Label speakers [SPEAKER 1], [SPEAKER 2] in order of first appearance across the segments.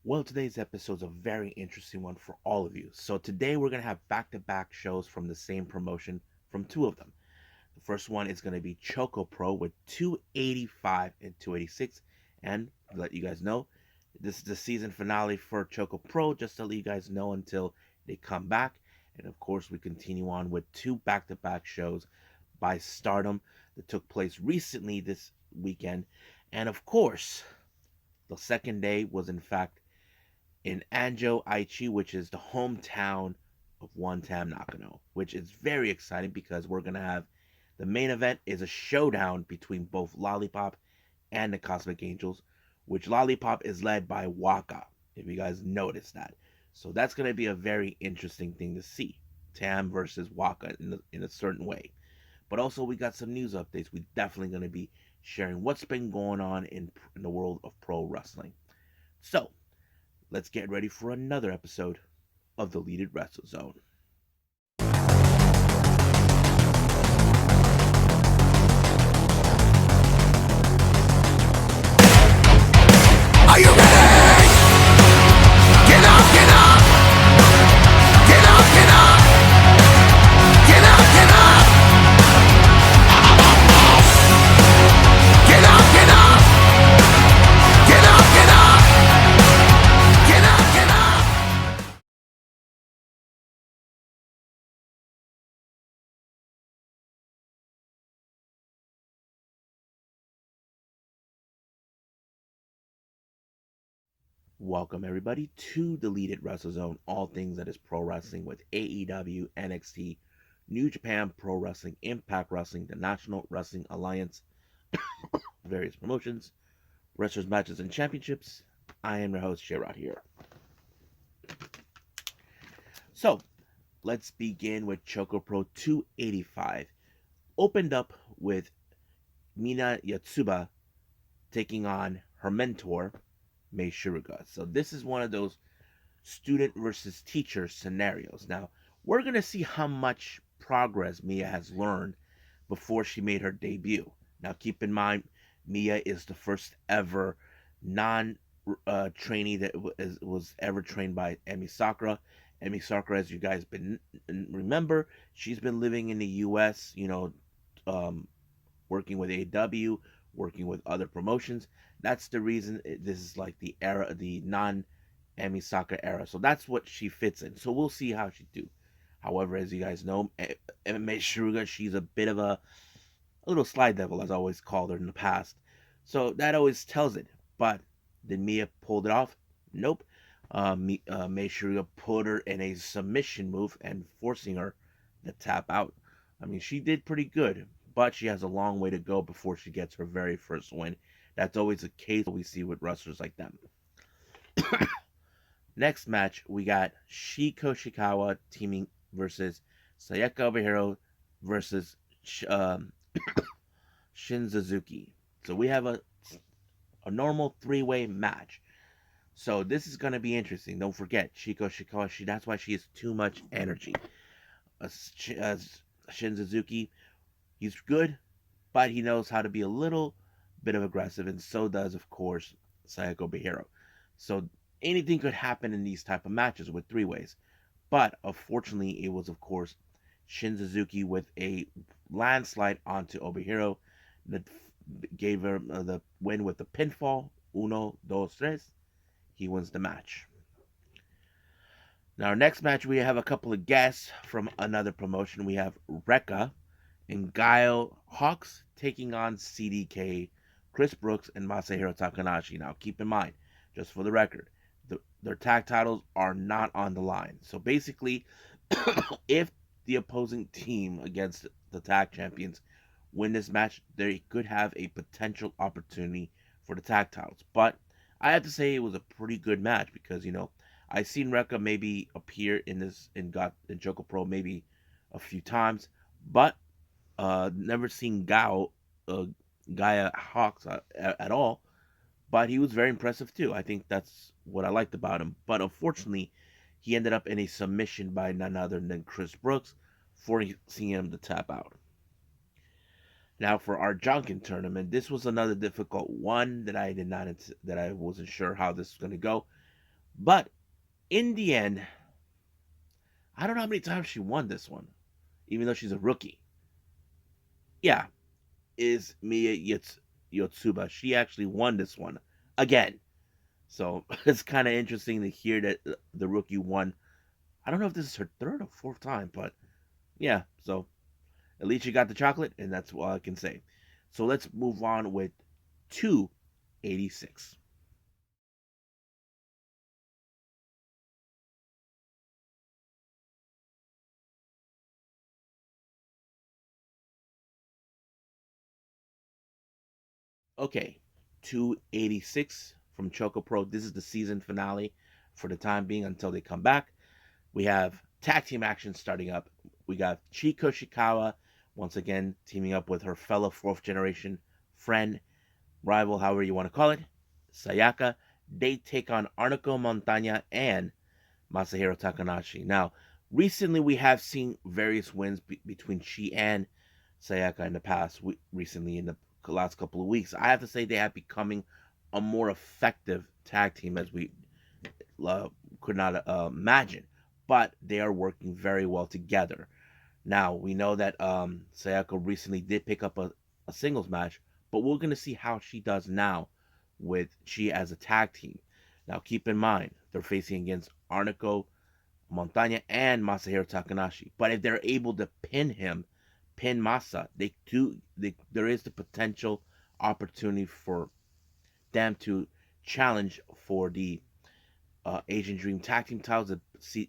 [SPEAKER 1] Well, today's episode is a very interesting one for all of you. So, today we're going to have back to back shows from the same promotion from two of them. The first one is going to be ChocoPro with 285 and 286. And to let you guys know, this is the season finale for ChocoPro, just to let you guys know until they come back. And of course, we continue on with two back to back shows by Stardom that took place recently this weekend. And of course, the second day was in fact in Anjo, Aichi, which is the hometown of one Tam Nakano, which is very exciting because we're going to have the main event is a showdown between both Lollipop and the Cosmic Angels, which Lollipop is led by Waka, if you guys noticed that. So that's going to be a very interesting thing to see. Tam versus Waka in a certain way. But also, we got some news updates. We're definitely going to be sharing what's been going on in the world of pro wrestling. So, let's get ready for another episode of the Deleted Wrestle Zone.
[SPEAKER 2] Are you ready? Get up, get up! Get up, get up! Get up, get up! Get up, get up! Get up, get up! Get up, get up!
[SPEAKER 1] Welcome everybody to the Deleted Wrestle Zone, all things that is pro wrestling with AEW, NXT, New Japan Pro Wrestling, Impact Wrestling, the National Wrestling Alliance, various promotions, wrestlers, matches, and championships. I am your host, Sherrod here. So, let's begin with ChocoPro 285. Opened up with Mina Yatsuba taking on her mentor, Mei Shiruga. So this is one of those student versus teacher scenarios. Now, we're going to see how much progress Mia has learned before she made her debut. Now, keep in mind, Mia is the first ever non trainee that was ever trained by Emi Sakura. Emi Sakura, as you guys been remember, she's been living in the U.S. Um, working with AW, working with other promotions. That's the reason this is like the era, the non Emi Sakura era. So that's what she fits in. So we'll see how she do. However, as you guys know, Mei Shiruga, she's a bit of a little slide devil, as I always called her in the past. So that always tells it. But did Mia pull it off? Nope. Mei Shiruga put her in a submission move and forcing her to tap out. I mean, she did pretty good, but she has a long way to go before she gets her very first win. That's always the case we see with wrestlers like them. Next match, we got Shiko Shikawa teaming versus Sayaka Obihiro versus Shin Suzuki. So we have a normal three-way match. So this is going to be interesting. Don't forget, Shiko Shikawa, that's why she has too much energy. As Shin Suzuki, he's good, but he knows how to be a little bit of aggressive, and so does, of course, Sayako Behiro. So anything could happen in these type of matches with three ways. But unfortunately, it was, of course, Shin Suzuki with a landslide onto Obihiro that gave her the win with the pinfall. Uno, dos, tres. He wins the match. Now, our next match, we have a couple of guests from another promotion. We have Rekka and Guile Hawks taking on CDK, Chris Brooks, and Masahiro Takanashi. Now, keep in mind, just for the record, their tag titles are not on the line. So basically, if the opposing team against the tag champions win this match, they could have a potential opportunity for the tag titles. But I have to say it was a pretty good match because I seen Rekka maybe appear in Joker Pro maybe a few times, but never seen Gaia Hawks at all. But he was very impressive too. I think that's what I liked about him. But unfortunately, he ended up in a submission by none other than Chris Brooks, forcing him to tap out. Now for our Junkin tournament, this was another difficult one that I wasn't sure how this was going to go. But in the end, I don't know how many times she won this one, even though she's a rookie. Yeah, is Yotsuba. She actually won this one again. So it's kind of interesting to hear that the rookie won. I don't know if this is her third or fourth time, but yeah. So at least she got the chocolate, and that's all I can say. So let's move on with 286. Okay, 286 from ChocoPro. This is the season finale for the time being until they come back. We have tag team action starting up. We got Chiko Shikawa once again teaming up with her fellow fourth generation friend, rival, however you want to call it, Sayaka. They take on Arnako Montaña and Masahiro Takanashi. Now, recently we have seen various wins between Chi and Sayaka in the past. Recently, in the last couple of weeks, I have to say they have becoming a more effective tag team as we uh, could not imagine. But they are working very well together. Now we know that Sayaka recently did pick up a singles match, but we're gonna see how she does now with Chi as a tag team. Now keep in mind they're facing against Arnako Montaña and Masahiro Takanashi. But if they're able to pin Masa, there is the potential opportunity for them to challenge for the Asian Dream Tag Team titles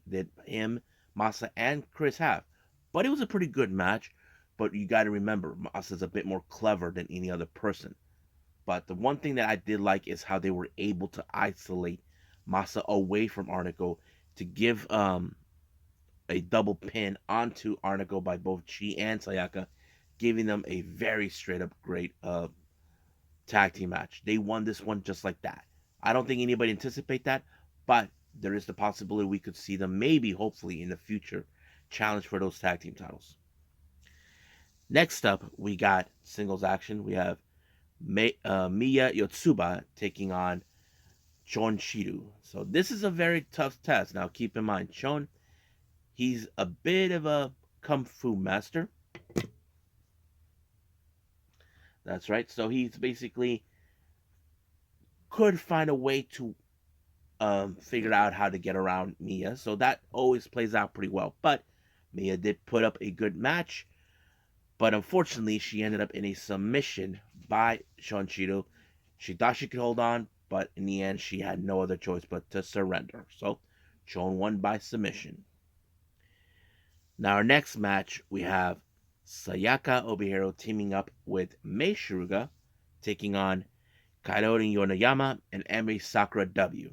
[SPEAKER 1] that him, Masa, and Chris have. But it was a pretty good match. But you got to remember, Masa's a bit more clever than any other person. But the one thing that I did like is how they were able to isolate Masa away from Arnico to give a double pin onto Arnico by both Chi and Sayaka, giving them a very straight up great tag team match. They won this one just like that. I don't think anybody anticipate that, but there is the possibility we could see them maybe, hopefully, in the future challenge for those tag team titles. Next up, we got singles action. We have Miya Yotsuba taking on Chon Shiru. So this is a very tough test. Now keep in mind, Chon, he's a bit of a kung fu master. That's right. So he's basically could find a way to figure out how to get around Mia. So that always plays out pretty well. But Mia did put up a good match. But unfortunately, she ended up in a submission by Shonchiro. She thought she could hold on, but in the end, she had no other choice but to surrender. So Chon won by submission. Now, our next match, we have Sayaka Obihiro teaming up with Mei Shiruga, taking on Kaori Yonoyama and Emi Sakura W.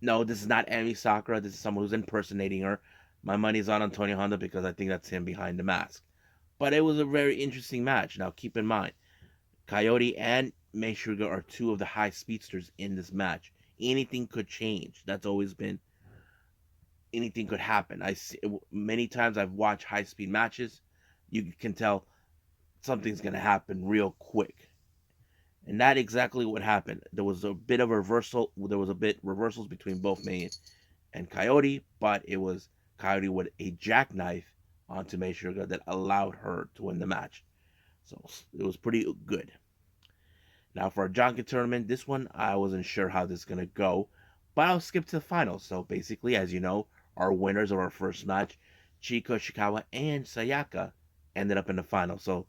[SPEAKER 1] No, this is not Emi Sakura. This is someone who's impersonating her. My money's on Antonio Honda because I think that's him behind the mask. But it was a very interesting match. Now, keep in mind, Coyote and Mei Shiruga are two of the high speedsters in this match. Anything could change. That's always been anything could happen. I see, many times I've watched high speed matches. You can tell something's gonna happen real quick, and that exactly what happened. There was a bit of a reversal. There was a bit reversals between both May and Coyote, but it was Coyote with a jackknife onto Mei Sugar that allowed her to win the match. So it was pretty good. Now for a Jonkin tournament, this one I wasn't sure how this is gonna go, but I'll skip to the finals. So basically, as you know, our winners of our first match, Chiko Shikawa and Sayaka, ended up in the final. So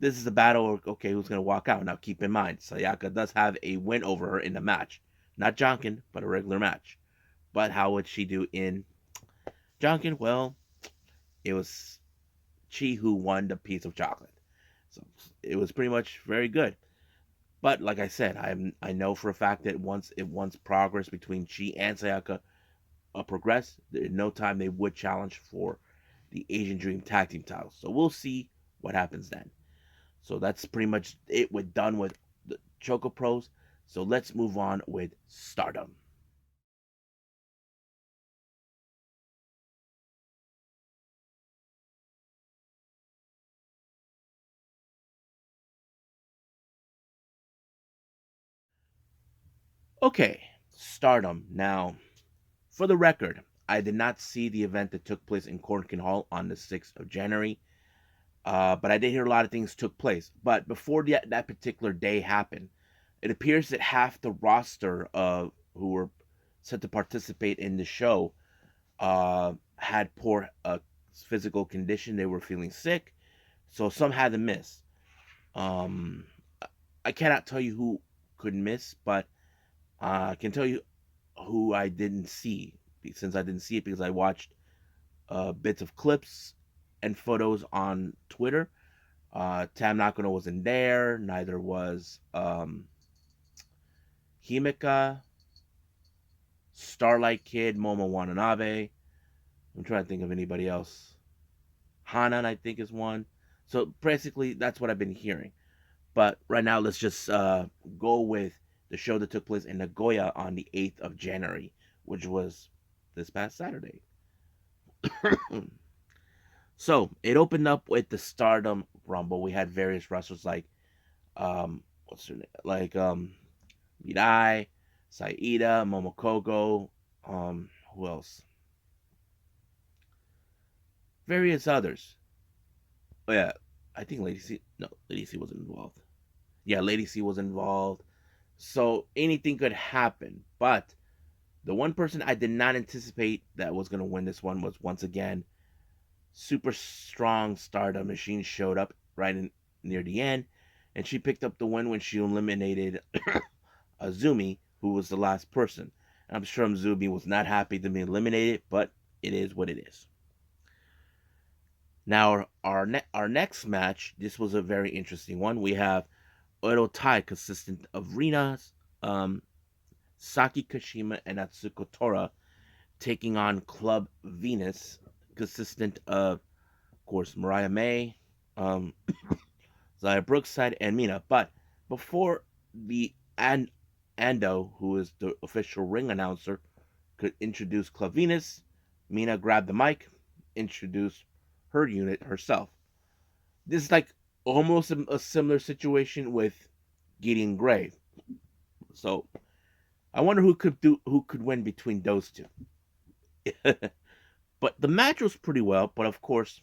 [SPEAKER 1] this is the battle of okay, who's gonna walk out. Now keep in mind, Sayaka does have a win over her in the match. Not Jonkin, but a regular match. But how would she do in Jonkin? Well, it was Chi who won the piece of chocolate. So it was pretty much very good. But like I said, I know for a fact that once progress between Chi and Sayaka progress, in no time they would challenge for the Asian Dream Tag Team titles. So we'll see what happens then. So that's pretty much it. We're done with the Choco Pros. So let's move on with Stardom. Okay, Stardom. Now, for the record, I did not see the event that took place in Corkin Hall on the 6th of January, but I did hear a lot of things took place. But before that particular day happened, it appears that half the roster of who were set to participate in the show had poor physical condition. They were feeling sick, so some had to miss. Um, I cannot tell you who could miss, but I can tell you who I didn't see, since I didn't see it because I watched bits of clips and photos on Twitter. Tam Nakano wasn't there. Neither was Himeka, Starlight Kid, Momo Watanabe. I'm trying to think of anybody else. Hanan, I think, is one. So basically, that's what I've been hearing. But right now, let's just go with the show that took place in Nagoya on the 8th of January, which was this past Saturday. So it opened up with the Stardom Rumble. We had various wrestlers like what's her name? Like Mirai, Saida, Momokogo, who else? Various others. Oh yeah, I think Lady C. No, Lady C wasn't involved. Yeah, Lady C was involved. So anything could happen. But the one person I did not anticipate that was going to win this one was once again super strong Stardom Machine showed up near the end, and she picked up the win when she eliminated Azumi, who was the last person. I'm sure Azumi was not happy to be eliminated, but it is what it is. Now, our next match, this was a very interesting one. We have Odo Tai, consistent of Rina, um, Saki Kashima, and Atsuko Tora, taking on Club Venus, consistent of course, Mariah May, um, Zaya Brookside, and Mina. But before the Ando, who is the official ring announcer, could introduce Club Venus, Mina grabbed the mic, introduced her unit herself. This is like almost a similar situation with Gideon Gray. So I wonder who could win between those two. But the match was pretty well. But of course,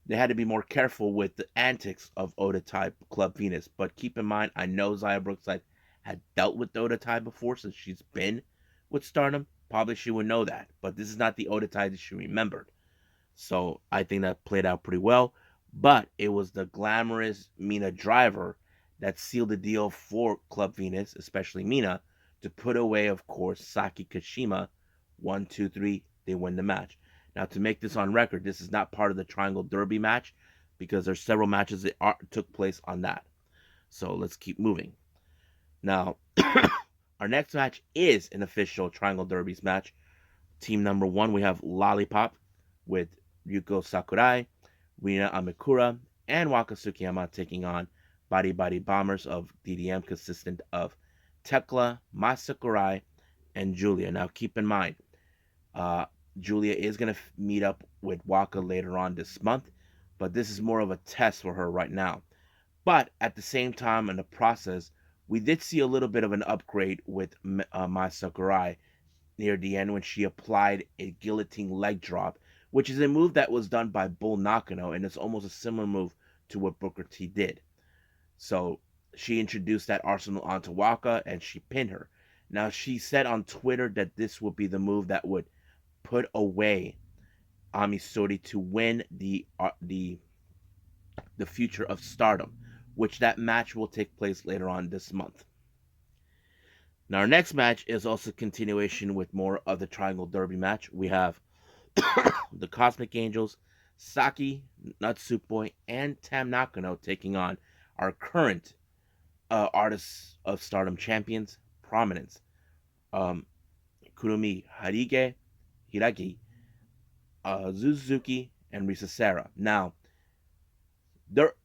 [SPEAKER 1] they had to be more careful with the antics of Oda Tai Club Venus. But keep in mind, I know Zaya Brookside had dealt with Oda Tai before, since she's been with Stardom. Probably she would know that. But this is not the Oda Tai that she remembered. So I think that played out pretty well. But it was the glamorous Mina Driver that sealed the deal for Club Venus, especially Mina, to put away, of course, Saki Kashima. 1, 2, 3, they win the match. Now, to make this on record, this is not part of the Triangle Derby match because there's several matches that took place on that. So let's keep moving. Now, our next match is an official Triangle Derby's match. Team number 1, we have Lollipop with Ryuko Sakurai, Rina Amikura, and Waka Tsukiyama taking on Body Body Bombers of DDM, consistent of Tekla, Masakurai, and Julia. Now, keep in mind, Julia is going to meet up with Waka later on this month, but this is more of a test for her right now. But at the same time, in the process, we did see a little bit of an upgrade with Mai Sakurai near the end when she applied a guillotine leg drop, which is a move that was done by Bull Nakano, and it's almost a similar move to what Booker T did. So she introduced that arsenal onto Waka, and she pinned her. Now, she said on Twitter that this would be the move that would put away Ami Sourei to win the future of Stardom, which that match will take place later on this month. Now, our next match is also a continuation with more of the Triangle Derby match. We have the Cosmic Angels, Saki, Natsupoi, and Tam Nakano taking on our current Artists of Stardom champions, Prominence, Kurumi Hiragi, Suzuki, and Risa Serra. Now,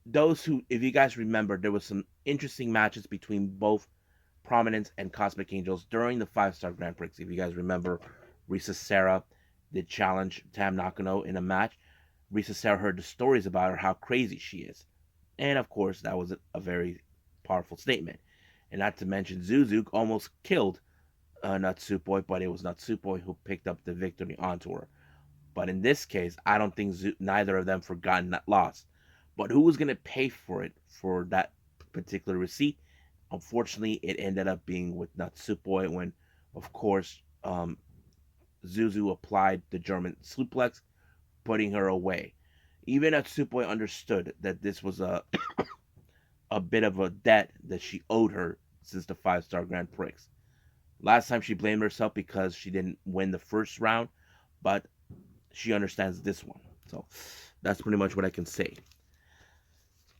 [SPEAKER 1] those who, if you guys remember, there was some interesting matches between both Prominence and Cosmic Angels during the 5-star Grand Prix. If you guys remember, Risa Serra did challenge Tam Nakano in a match. Risa Serra heard the stories about her, how crazy she is. And of course, that was a very powerful statement. And not to mention, Suzuki almost killed Natsupoi, but it was Natsupoi who picked up the victory onto her. But in this case, I don't think neither of them forgotten that loss. But who was going to pay for it for that particular receipt? Unfortunately, it ended up being with Natsupoi when, of course, Zuzu applied the German suplex, putting her away. Even Natsupoi understood that this was a bit of a debt that she owed her since the 5-star Grand Prix. Last time she blamed herself because she didn't win the first round, but she understands this one. So that's pretty much what I can say.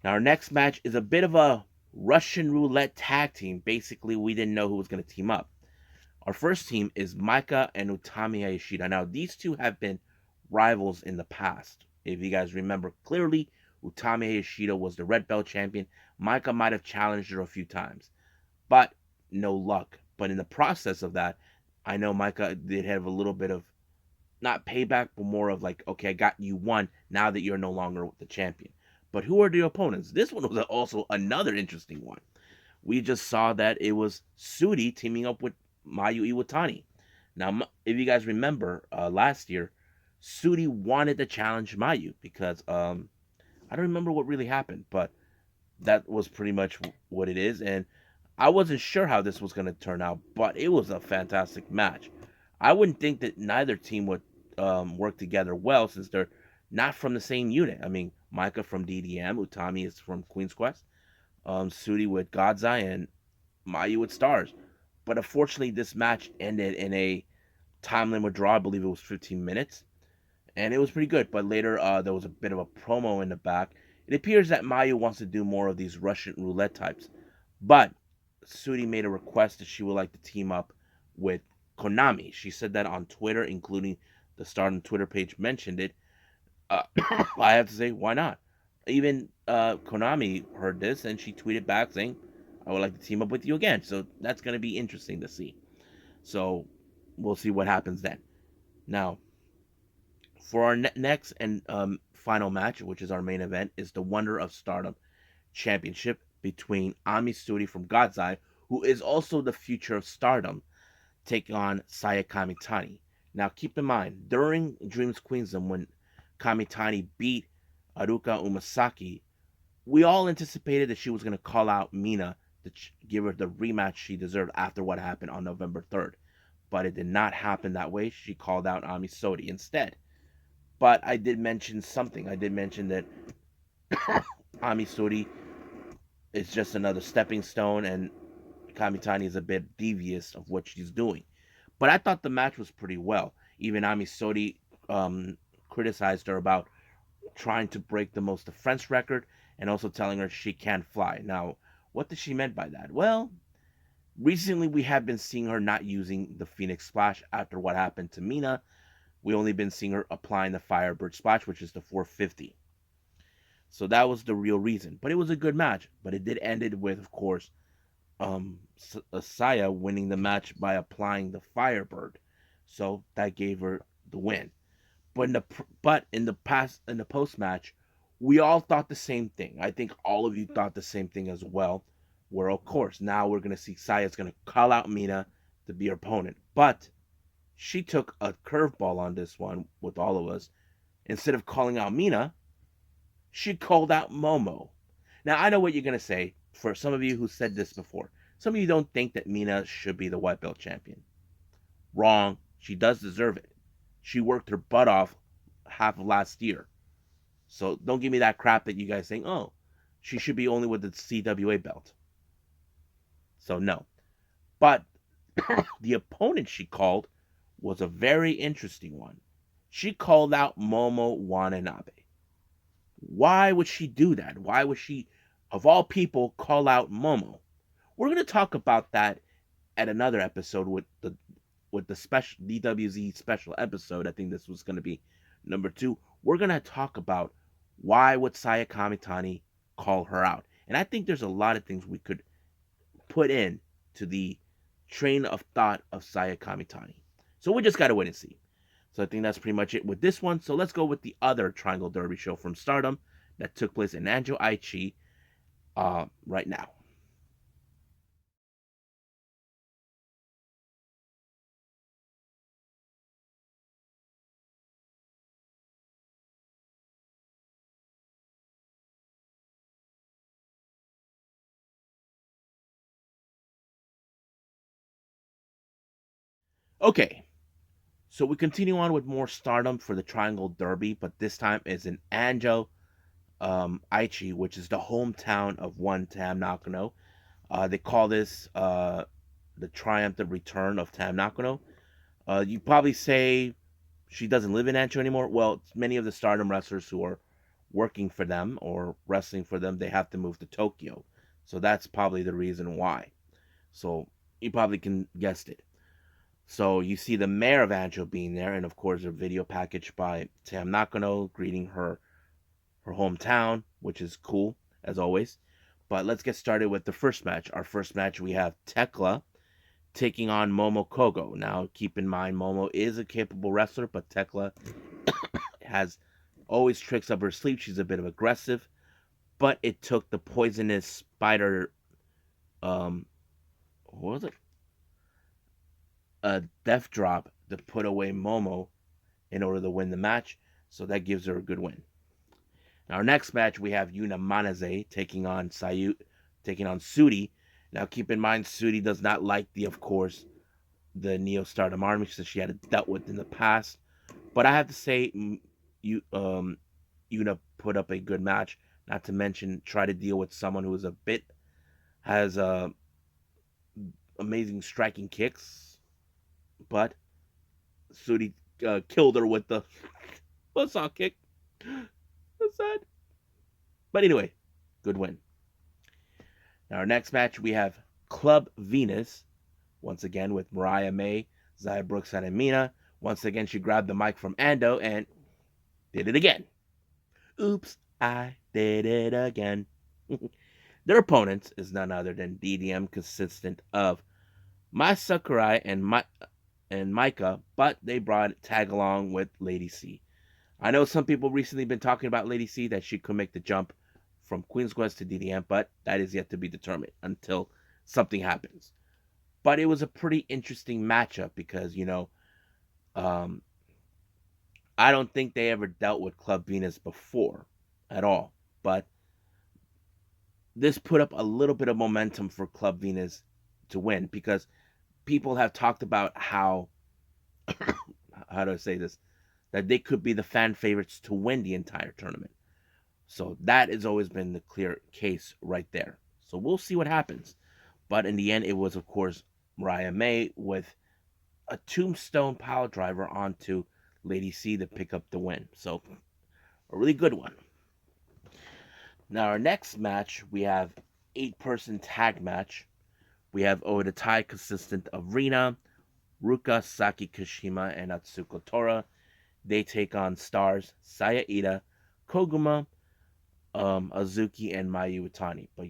[SPEAKER 1] Now, our next match is a bit of a Russian roulette tag team. Basically, we didn't know who was going to team up. Our first team is Maika and Utami Hayashida. Now, these two have been rivals in the past. If you guys remember clearly, Utami Hayashida was the red belt champion. Maika might have challenged her a few times, but no luck. But in the process of that, I know Maika did have a little bit of not payback, but more of like, okay, I got you one now that you're no longer the champion. But who are the opponents? This one was also another interesting one. We just saw that it was Sudi teaming up with Mayu Iwatani. Now, if you guys remember last year, Sudi wanted to challenge Mayu because I don't remember what really happened, but that was pretty much what it is. And I wasn't sure how this was going to turn out, but it was a fantastic match. I wouldn't think that neither team would work together well since they're not from the same unit. I mean, Micah from DDM, Utami is from Queen's Quest, Sudi with God's Eye, and Mayu with Stars. But unfortunately, this match ended in a time limit draw. I believe it was 15 minutes, and it was pretty good. But later, there was a bit of a promo in the back. It appears that Mayu wants to do more of these Russian roulette types, but Sudi made a request that she would like to team up with Konami. She said that on Twitter, including the Stardom Twitter page mentioned it. I have to say, why not? Even Konami heard this and she tweeted back saying, I would like to team up with you again. So that's going to be interesting to see. So we'll see what happens then. Now, for our next and final match, which is our main event, is the Wonder of Stardom Championship between Ami Sudi from God's Eye, who is also the future of Stardom, take on Saya Kamitani. Now, keep in mind, during Dreams Queendom, when Kamitani beat Aruka Umasaki, we all anticipated that she was going to call out Mina to give her the rematch she deserved after what happened on November 3rd. But it did not happen that way. She called out Ami Sodi instead. But I did mention something. I did mention that Ami Sodi is just another stepping stone, and Kamitani is a bit devious of what she's doing. But I thought the match was pretty well. Even Ami Sodi criticized her about trying to break the most defense record and also telling her she can't fly. Now, what did she meant by that? Well, recently we have been seeing her not using the Phoenix Splash after what happened to Mina. We only been seeing her applying the Firebird Splash, which is the 450. So that was the real reason. But it was a good match. But it did end it with, of course, Saya winning the match by applying the Firebird. So that gave her the win. But in the post match, we all thought the same thing. I think all of you thought the same thing as well. Where of course now we're gonna see Saya's gonna call out Mina to be her opponent, but she took a curveball on this one with all of us. Instead of calling out Mina, she called out Momo. Now I know what you're gonna say. For some of you who said this before, some of you don't think that Mina should be the white belt champion. Wrong. She does deserve it. She worked her butt off half of last year. So don't give me that crap that you guys think, oh, she should be only with the CWA belt. So no. But the opponent she called was a very interesting one. She called out Momo Watanabe. Why would she do that? Why would she, of all people, call out Momo? We're going to talk about that at another episode with the special DWZ special episode. I think this was going to be number 2. We're going to talk about why would Saya Kamitani call her out. And I think there's a lot of things we could put in to the train of thought of Saya Kamitani. So we just got to wait and see. So I think that's pretty much it with this one. So let's go with the other Triangle Derby show from Stardom that took place in Anjo, Aichi right now. Okay, so we continue on with more Stardom for the Triangle Derby, but this time is in Anjo, Aichi, which is the hometown of one Tam Nakano. They call this the triumphant return of Tam Nakano. You probably say she doesn't live in Ancho anymore. Well, many of the Stardom wrestlers who are working for them or wrestling for them, they have to move to Tokyo. So that's probably the reason why. So you probably can guess it. So you see the mayor of Anjo being there, and of course a video package by Tam Nakano greeting her hometown, which is cool as always. But let's get started with the first match. Our first match, we have Tekla taking on Momo Kogo. Now, keep in mind, Momo is a capable wrestler, but Tekla has always tricks up her sleeve. She's a bit of aggressive, but it took the poisonous spider, what was it? A death drop to put away Momo in order to win the match. So that gives her a good win. Now, our next match, we have Yuna Manaze taking on Sudi. Now, keep in mind, Sudi does not like of course, the Neo Stardom Army since she had dealt with in the past. But I have to say, you Yuna put up a good match. Not to mention, try to deal with someone who is has amazing striking kicks, but Sudi killed her with the buzzsaw kick. That's sad. But anyway, good win. Now, our next match, we have Club Venus, once again with Mariah May, Zaya Brooks, and Amina. Once again, she grabbed the mic from Ando and did it again. Oops, I did it again. Their opponent is none other than DDM, consistent of Mai Sakurai and Micah, but they brought tag along with Lady C. I know some people recently been talking about Lady C that she could make the jump from Queen's Quest to DDM, but that is yet to be determined until something happens. But it was a pretty interesting matchup because, um, I don't think they ever dealt with Club Venus before at all. But this put up a little bit of momentum for Club Venus to win because people have talked about how do I say this, that they could be the fan favorites to win the entire tournament. So that has always been the clear case right there. So we'll see what happens. But in the end, it was, of course, Mariah May with a tombstone power driver onto Lady C to pick up the win. So a really good one. Now, our next match, we have 8-person tag match. We have Oedatai consistent of Rina, Ruka, Saki Kashima, and Atsuko Tora. They take on Stars, Saya Ida, Koguma, Azuki, and Mayu Utani. But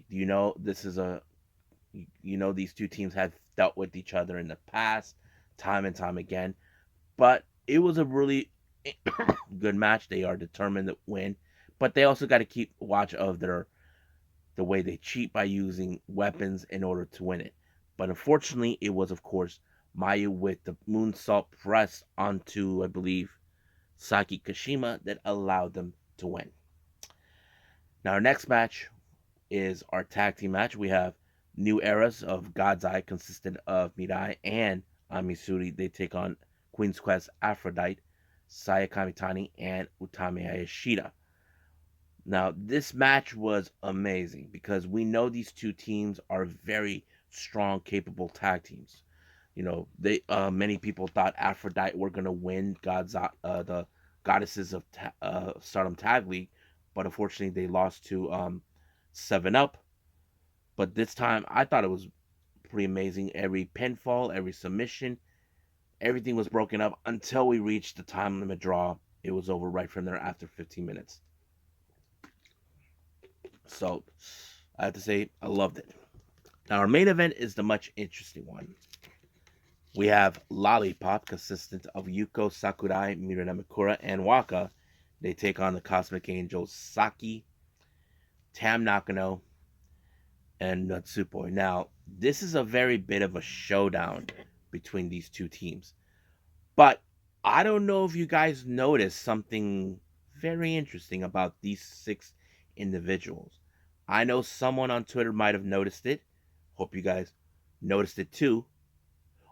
[SPEAKER 1] these two teams have dealt with each other in the past, time and time again. But it was a really good match. They are determined to win, but they also got to keep watch of the way they cheat by using weapons in order to win it. But unfortunately, it was, of course, Mayu with the moonsault press onto, I believe, Saki Kashima that allowed them to win. Now, our next match is our tag team match. We have New Eras of God's Eye, consistent of Mirai and Amisuri. They take on Queen's Quest Aphrodite, Saya Kamitani, and Utami Hayashida. Now, this match was amazing because we know these two teams are very strong, capable tag teams. Many people thought Aphrodite were gonna win the Goddesses of Stardom Tag League, but unfortunately they lost to 7 Up. But this time I thought it was pretty amazing. Every pinfall, every submission, everything was broken up until we reached the time limit draw. It was over right from there after 15 minutes. So I have to say I loved it. Now our main event is the much interesting one. We have Lollipop, consistent of Yuko Sakurai, Mirana Mikura, and Waka. They take on the Cosmic Angels Saki, Tam Nakano, and Natsupoi. Now, this is a very bit of a showdown between these two teams. But I don't know if you guys noticed something very interesting about these 6 individuals. I know someone on Twitter might have noticed it. Hope you guys noticed it too.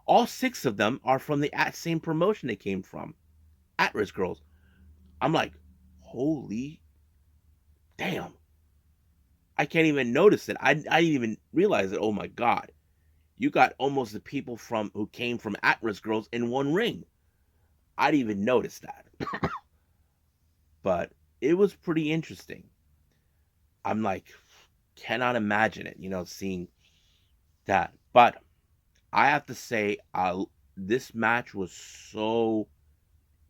[SPEAKER 1] All six of them are from the same promotion they came from, At Risk Girls. I'm like, holy damn. I can't even notice it. I didn't even realize it. Oh my god. You got almost the people from who came from At Risk Girls in one ring. I didn't even notice that. But it was pretty interesting. I'm like, cannot imagine it, seeing that. But I have to say, this match was so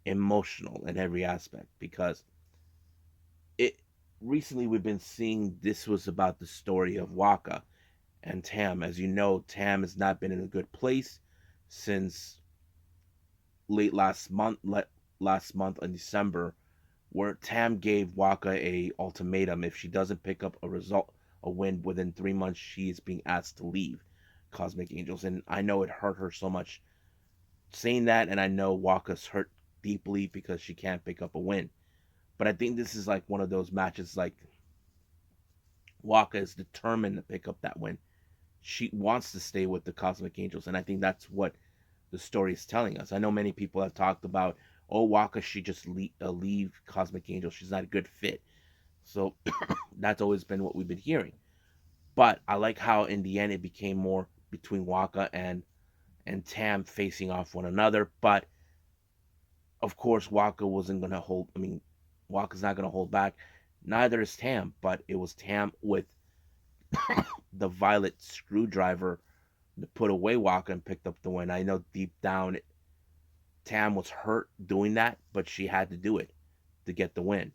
[SPEAKER 1] emotional in every aspect because it recently we've been seeing this was about the story of Waka and Tam. As you know, Tam has not been in a good place since late last month in December, where Tam gave Waka a ultimatum: if she doesn't pick up a win within 3 months, she is being asked to leave Cosmic Angels. And I know it hurt her so much saying that, and I know Waka's hurt deeply because she can't pick up a win. But I think this is like one of those matches like Waka is determined to pick up that win. She wants to stay with the Cosmic Angels, and I think that's what the story is telling us. I know many people have talked about, oh, Waka should just leave Cosmic Angels. She's not a good fit. So that's always been what we've been hearing. But I like how in the end it became more between Waka and Tam facing off one another. But of course, Waka wasn't gonna hold. I mean, Waka's not gonna hold back. Neither is Tam. But it was Tam with the violet screwdriver to put away Waka and picked up the win. I know deep down Tam was hurt doing that, but she had to do it to get the win.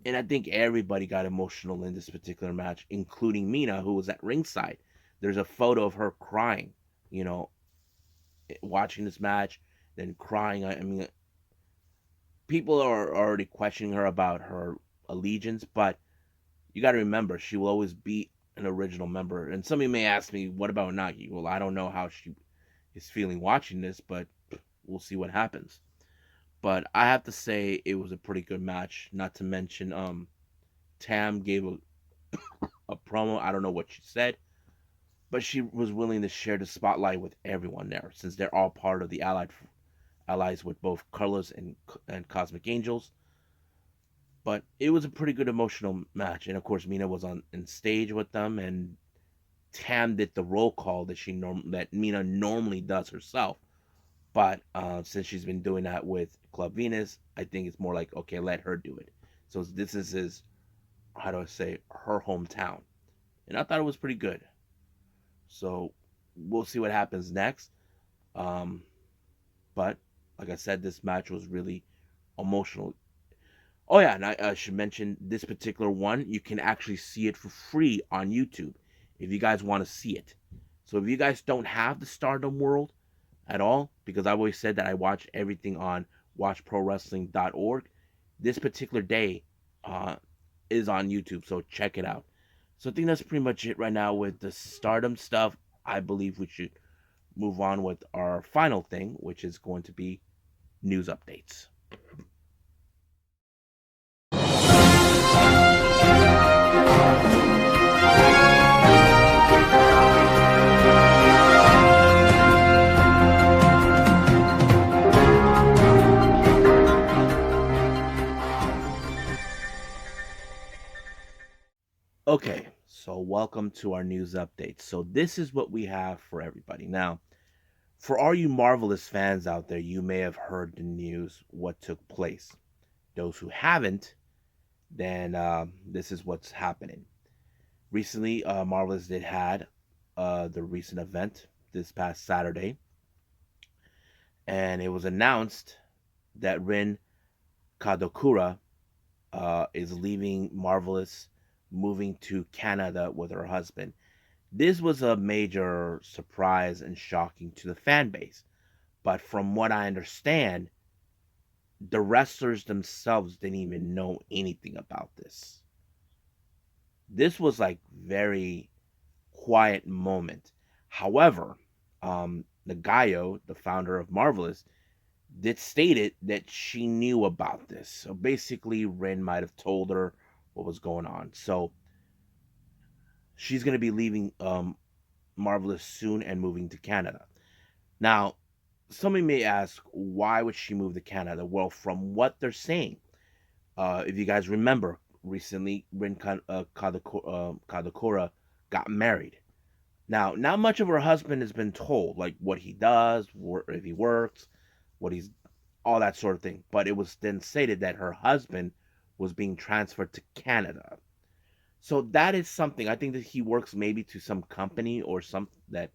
[SPEAKER 1] And I think everybody got emotional in this particular match, including Mina, who was at ringside. There's a photo of her crying, you know, watching this match, then crying. I mean, people are already questioning her about her allegiance, but you got to remember, she will always be an original member. And some of you may ask me, what about Nagi? Well, I don't know how she is feeling watching this, but we'll see what happens. But I have to say it was a pretty good match. Not to mention, Tam gave a promo. I don't know what she said, but she was willing to share the spotlight with everyone there, since they're all part of the allies with both Colors and Cosmic Angels. But it was a pretty good emotional match, and of course Mina was on in stage with them, and Tam did the roll call that Mina normally does herself. But since she's been doing that with Club Venus, I think it's more like, okay, let her do it. So this is his, how do I say, her hometown, and I thought it was pretty good. So we'll see what happens next. Um, but like I said, this match was really emotional. Oh yeah, and I should mention this particular one. You can actually see it for free on YouTube if you guys want to see it. So if you guys don't have the Stardom World at all, because I've always said that I watch everything on watchprowrestling.org, this particular day uh, is on YouTube, so check it out. So I think that's pretty much it right now with the Stardom stuff. I believe we should move on with our final thing, which is going to be news updates. Okay, so welcome to our news update. So this is what we have for everybody. Now, for all you Marvelous fans out there, you may have heard the news, what took place. Those who haven't, then this is what's happening. Recently, Marvelous did had the recent event this past Saturday, and it was announced that Rin Kadokura is leaving Marvelous, moving to Canada with her husband. This was a major surprise and shocking to the fan base. But from what I understand, the wrestlers themselves didn't even know anything about this. This was like very quiet moment. However, Nagoya, the founder of Marvelous, did stated that she knew about this. So basically, Rin might have told her what was going on. So she's going to be leaving Marvelous soon and moving to Canada. Now, somebody may ask, why would she move to Canada? Well, from what they're saying, if you guys remember, recently Rin Kadokura got married. Now, not much of her husband has been told, like what he does, if he works, what he's, all that sort of thing. But it was then stated that her husband was being transferred to Canada. So that is something. I think that he works maybe to some company or some that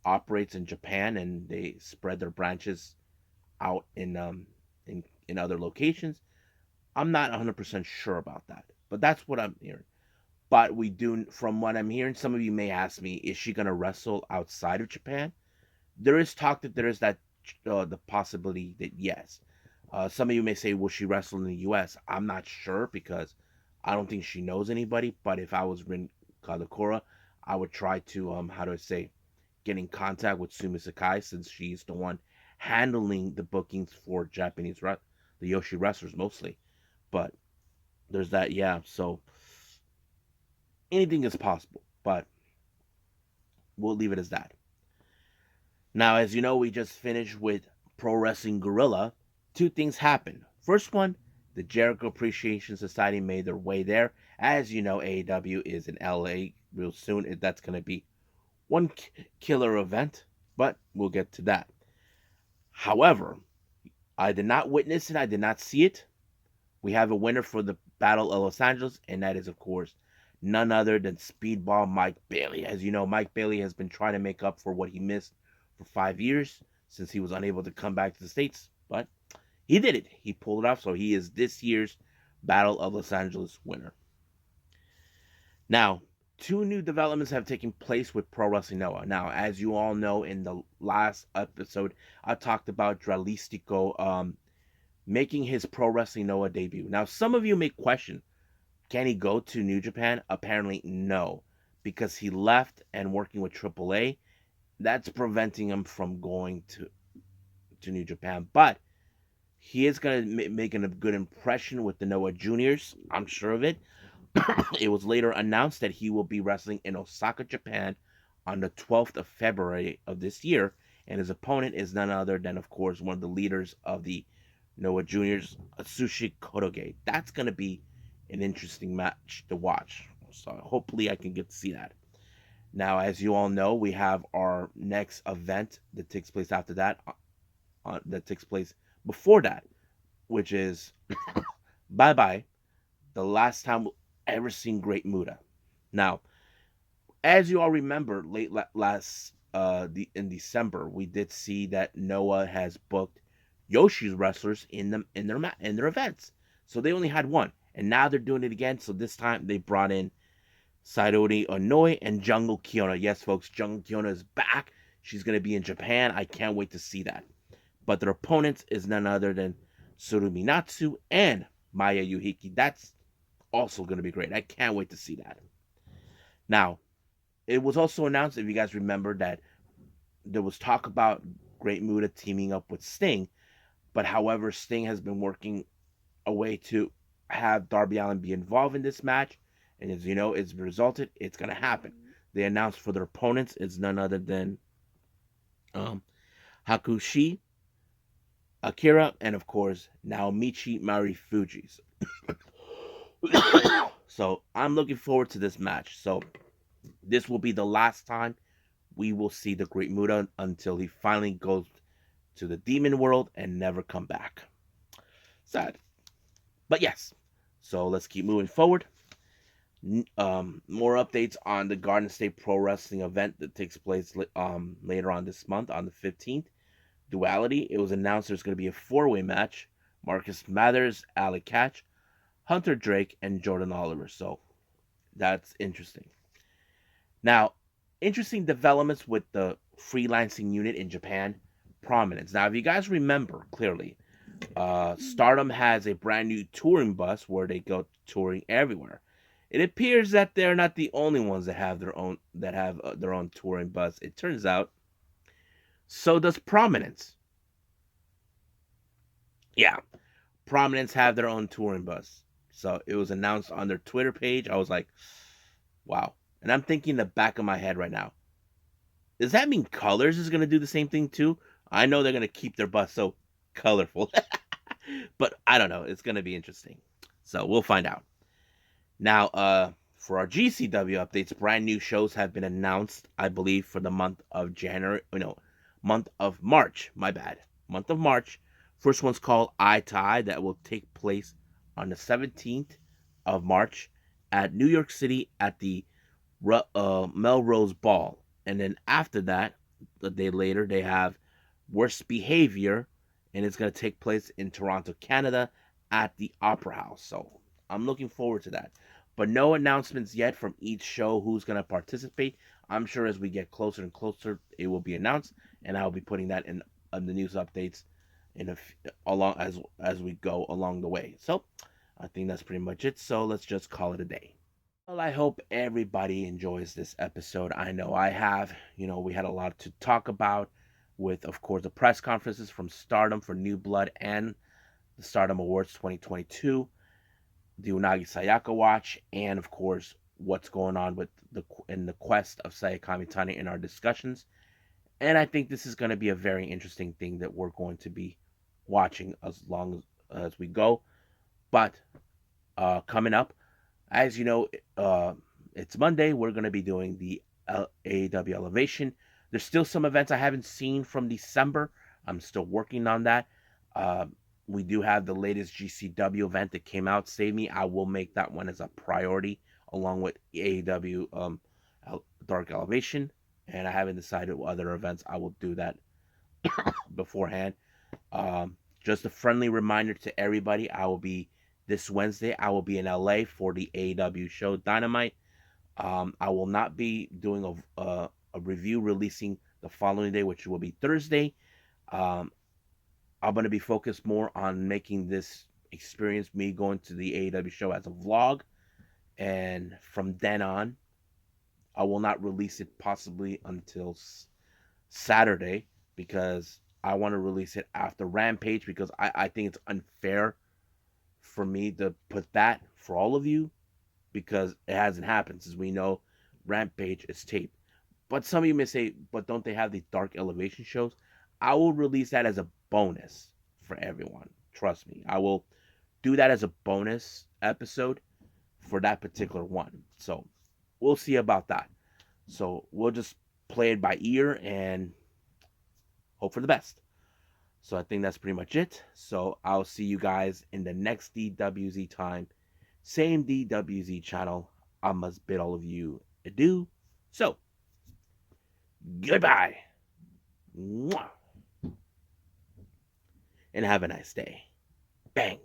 [SPEAKER 1] operates in Japan, and they spread their branches out in other locations. I'm not 100% sure about that, but that's what I'm hearing. But we do, from what I'm hearing, some of you may ask me, is she gonna wrestle outside of Japan? There is talk that there is that the possibility that yes. Some of you may say, will she wrestle in the U.S.? I'm not sure because I don't think she knows anybody. But if I was Rin Kadokura, I would try to how do I say, get in contact with Sumi Sakai since she's the one handling the bookings for the Yoshi wrestlers mostly. But there's that, yeah. So anything is possible, but we'll leave it as that. Now, as you know, we just finished with Pro Wrestling Guerrilla. Two things happened. First one, the Jericho Appreciation Society made their way there. As you know, AEW is in LA real soon. That's going to be one killer event, but we'll get to that. However, I did not witness it. I did not see it. We have a winner for the Battle of Los Angeles, and that is, of course, none other than Speedball Mike Bailey. As you know, Mike Bailey has been trying to make up for what he missed for 5 years since he was unable to come back to the States, but he did it. He pulled it off, so he is this year's Battle of Los Angeles winner. Now, two new developments have taken place with Pro Wrestling Noah. Now, as you all know, in the last episode, I talked about Dralistico making his Pro Wrestling Noah debut. Now, some of you may question, can he go to New Japan? Apparently, no, because he left and working with AAA. That's preventing him from going to New Japan. But he is going to make a good impression with the Noah Juniors. I'm sure of it. It was later announced that he will be wrestling in Osaka, Japan on the 12th of February of this year. And his opponent is none other than, of course, one of the leaders of the Noah Juniors, Atsushi Kotoge. That's going to be an interesting match to watch. So hopefully I can get to see that. Now, as you all know, we have our next event that takes place after that, that takes place before that, which is Bye Bye, the last time we'll ever seen Great Muta. Now, as you all remember, late last in December, we did see that Noah has booked Yoshi's wrestlers in their events. So they only had one, and now they're doing it again. So this time they brought in Sairori Onoi and Jungle Kiona. Yes, folks, Jungle Kiona is back. She's going to be in Japan. I can't wait to see that. But their opponents is none other than Surumi Natsu and Maya Yuhiki. That's also going to be great. I can't wait to see that. Now, it was also announced, if you guys remember, that there was talk about Great Muta teaming up with Sting. But however, Sting has been working a way to have Darby Allin be involved in this match. And as you know, it's resulted. It's going to happen. They announced for their opponents is none other than Hakushi, Akira, and of course, Naomichi Marufuji. So I'm looking forward to this match. So this will be the last time we will see the Great Muta until he finally goes to the demon world and never come back. Sad. But yes. So let's keep moving forward. More updates on the Garden State Pro Wrestling event that takes place later on this month on the 15th. Duality. It was announced there's going to be a four-way match. Marcus Mathers, Alec Catch, Hunter Drake, and Jordan Oliver. So that's interesting. Now, interesting developments with the freelancing unit in Japan, Prominence. Now, if you guys remember clearly, Stardom has a brand new touring bus where they go touring everywhere. It appears that they're not the only ones that have their own touring bus. It turns out, so does Prominence. Yeah, Prominence have their own touring bus. So it was announced on their Twitter page. I was like, wow. And I'm thinking in the back of my head right now, Does that mean Colors is gonna do the same thing too? I know they're gonna keep their bus so colorful, but I don't know. It's gonna be interesting. So we'll find out. Now, for our GCW updates, brand new shows have been announced. I believe for the month of January. No, month of March. My bad. Month of March. First one's called Eye to Eye. That will take place on the 17th of March at New York City at the Melrose Ball. And then after that, a day later, they have Worst Behavior, and it's going to take place in Toronto, Canada at the Opera House. So I'm looking forward to that. But no announcements yet from each show who's going to participate. I'm sure as we get closer and closer, it will be announced, and I'll be putting that in the news updates in along as we go along the way. So I think that's pretty much it. So let's just call it a day. Well, I hope everybody enjoys this episode. I know I have. We had a lot to talk about with, of course, the press conferences from Stardom for New Blood and the Stardom Awards 2022, the Unagi Sayaka watch, and of course, what's going on with the quest of Sayaka Mitani in our discussions. And I think this is going to be a very interesting thing that we're going to be watching as long as we go. But coming up, as you know, it's Monday. We're going to be doing the AEW Elevation. There's still some events I haven't seen from December. I'm still working on that. Uh, we do have the latest GCW event that came out, Save Me. I will make that one as a priority along with AEW Dark Elevation. And I haven't decided what other events I will do that beforehand. Just a friendly reminder to everybody, this Wednesday, I will be in LA for the AEW show Dynamite. I will not be doing a review releasing the following day, which will be Thursday. Um, I'm going to be focused more on making this experience, me going to the AEW show, as a vlog. And from then on, I will not release it possibly until Saturday because I want to release it after Rampage because I think it's unfair for me to put that for all of you because it hasn't happened since we know Rampage is taped. But some of you may say, but don't they have the Dark Elevation shows? I will release that as a bonus for everyone. Trust me. I will do that as a bonus episode for that particular one. So we'll see about that. So we'll just play it by ear and hope for the best. So I think that's pretty much it. So I'll see you guys in the next DWZ time. Same DWZ channel. I must bid all of you adieu. So, goodbye. Mwah. And have a nice day. Bang.